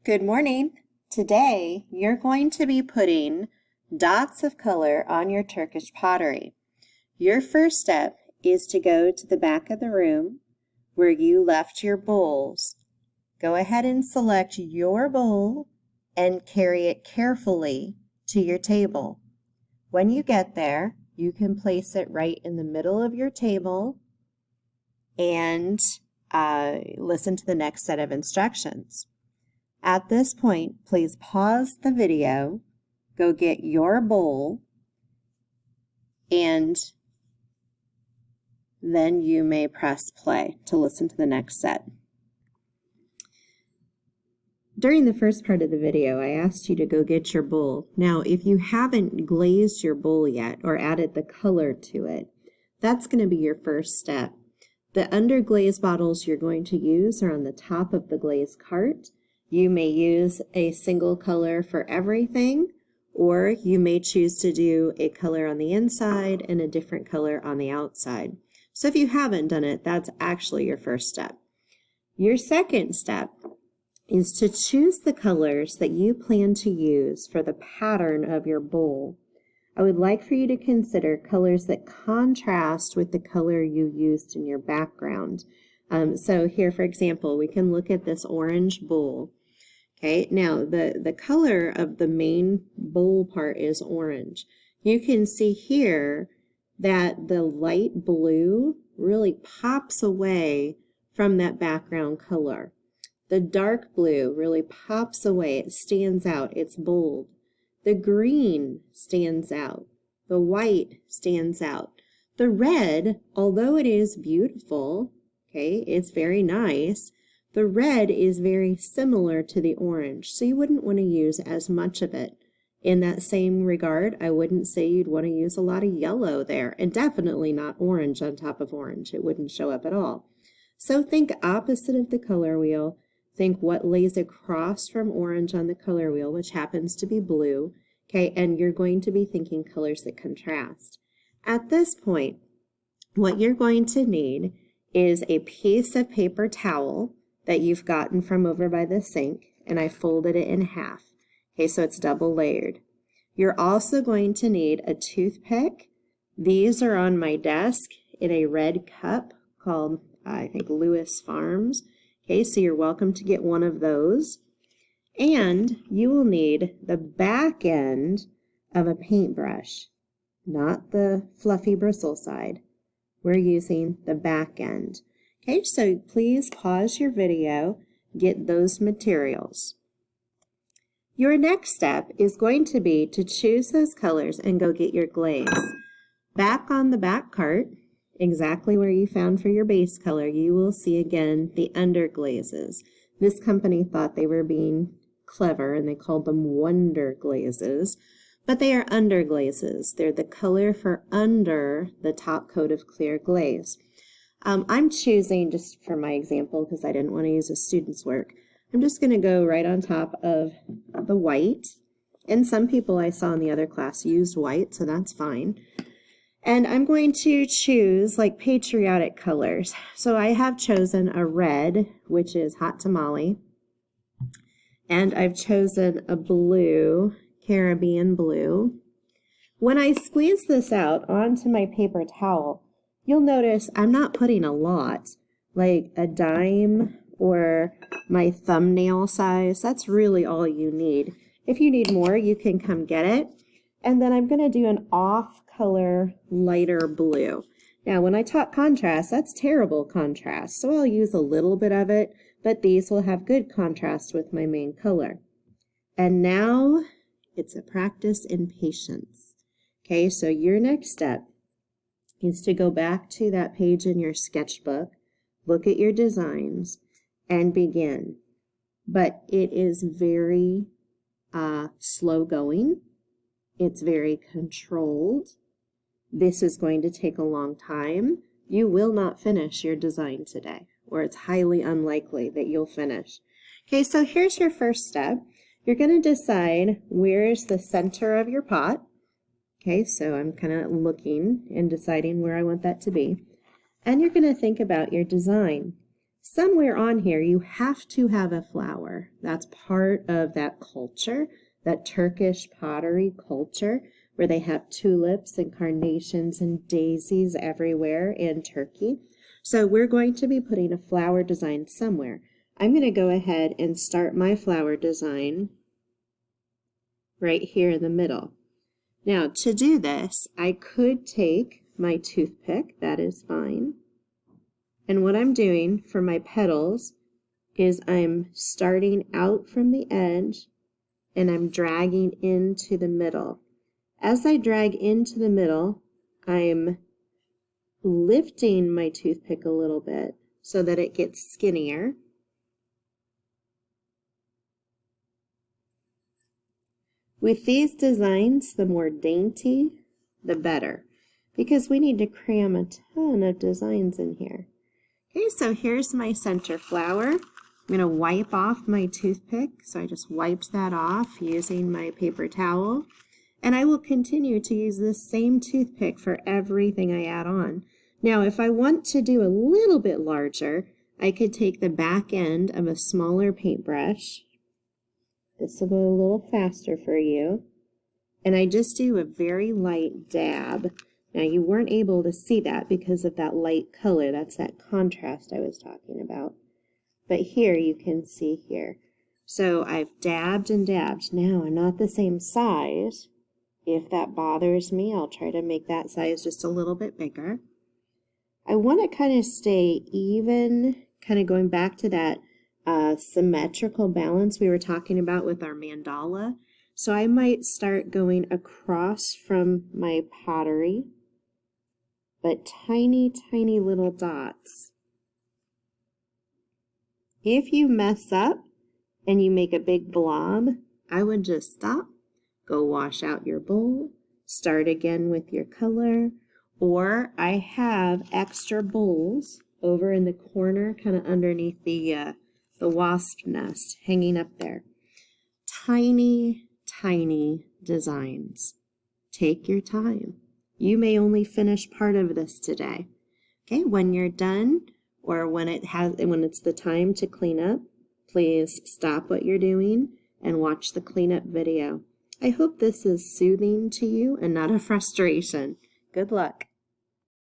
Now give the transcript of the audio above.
Good morning. Today you're going to be putting dots of color on your Turkish pottery. Your first step is to go to the back of the room where you left your bowls. Go ahead and select your bowl and carry it carefully to your table. When you get there, you can place it right in the middle of your table and listen to the next set of instructions. At this point, please pause the video, go get your bowl, and then you may press play to listen to the next set. During the first part of the video, I asked you to go get your bowl. Now, if you haven't glazed your bowl yet or added the color to it, that's going to be your first step. The underglaze bottles you're going to use are on the top of the glaze cart. You may use a single color for everything, or you may choose to do a color on the inside and a different color on the outside. So if you haven't done it, that's actually your first step. Your second step is to choose the colors that you plan to use for the pattern of your bowl. I would like for you to consider colors that contrast with the color you used in your background. So here, for example, we can look at this orange bowl. Okay, now the color of the main bowl part is orange. You can see here that the light blue really pops away from that background color. The dark blue really pops away. It stands out. It's bold. The green stands out. The white stands out. The red, although it is beautiful, okay, it's very nice, the red is very similar to the orange, so you wouldn't want to use as much of it. In that same regard, I wouldn't say you'd want to use a lot of yellow there, and definitely not orange on top of orange. It wouldn't show up at all. So think opposite of the color wheel. Think what lays across from orange on the color wheel, which happens to be blue, okay, and you're going to be thinking colors that contrast. At this point, what you're going to need is a piece of paper towel that you've gotten from over by the sink, and I folded it in half. Okay, so it's double layered. You're also going to need a toothpick. These are on my desk in a red cup called, I think, Lewis Farms. Okay, so you're welcome to get one of those. And you will need the back end of a paintbrush, not the fluffy bristle side. We're using the back end. Okay, so please pause your video, get those materials. Your next step is going to be to choose those colors and go get your glaze. Back on the back cart, exactly where you found for your base color, you will see again the underglazes. This company thought they were being clever and they called them wonder glazes, but they are underglazes. They're the color for under the top coat of clear glaze. I'm choosing, just for my example, because I didn't want to use a student's work, I'm just going to go right on top of the white. And some people I saw in the other class used white, so that's fine. And I'm going to choose like patriotic colors. So I have chosen a red, which is hot tamale. And I've chosen a blue, Caribbean blue. When I squeeze this out onto my paper towel, you'll notice I'm not putting a lot, like a dime or my thumbnail size. That's really all you need. If you need more, you can come get it. And then I'm going to do an off-color lighter blue. Now, when I talk contrast, that's terrible contrast, so I'll use a little bit of it, but these will have good contrast with my main color. And now it's a practice in patience. Okay, so your next step is to go back to that page in your sketchbook, look at your designs, and begin. But it is very slow going. It's very controlled. This is going to take a long time. You will not finish your design today, or it's highly unlikely that you'll finish. Okay, so here's your first step. You're going to decide where is the center of your pot. Okay, so I'm kind of looking and deciding where I want that to be. And you're going to think about your design. somewhere on here you have to have a flower. That's part of that culture, that Turkish pottery culture, where they have tulips and carnations and daisies everywhere in Turkey. So we're going to be putting a flower design somewhere. I'm going to go ahead and start my flower design right here in the middle. Now, to do this, I could take my toothpick, that is fine. And what I'm doing for my petals is I'm starting out from the edge and I'm dragging into the middle. As I drag into the middle, I'm lifting my toothpick a little bit so that it gets skinnier. With these designs, the more dainty, the better, because we need to cram a ton of designs in here. Okay, so here's my center flower. I'm going to wipe off my toothpick, so I just wiped that off using my paper towel. And I will continue to use this same toothpick for everything I add on. Now, if I want to do a little bit larger, I could take the back end of a smaller paintbrush. This will go a little faster for you. And I just do a very light dab. Now, you weren't able to see that because of that light color. That's that contrast I was talking about. But here you can see here. So I've dabbed and dabbed. Now, I'm not the same size. If that bothers me, I'll try to make that size just a little bit bigger. I want to kind of stay even, kind of going back to that symmetrical balance we were talking about with our mandala. So I might start going across from my pottery, but tiny, tiny little dots. If you mess up and you make a big blob, I would just stop, go wash out your bowl, start again with your color, or I have extra bowls over in the corner, kind of underneath the wasp nest hanging up there. Tiny, tiny designs. Take your time. You may only finish part of this today. Okay, when you're done, or when it's the time to clean up, please stop what you're doing and watch the cleanup video. I hope this is soothing to you and not a frustration. Good luck.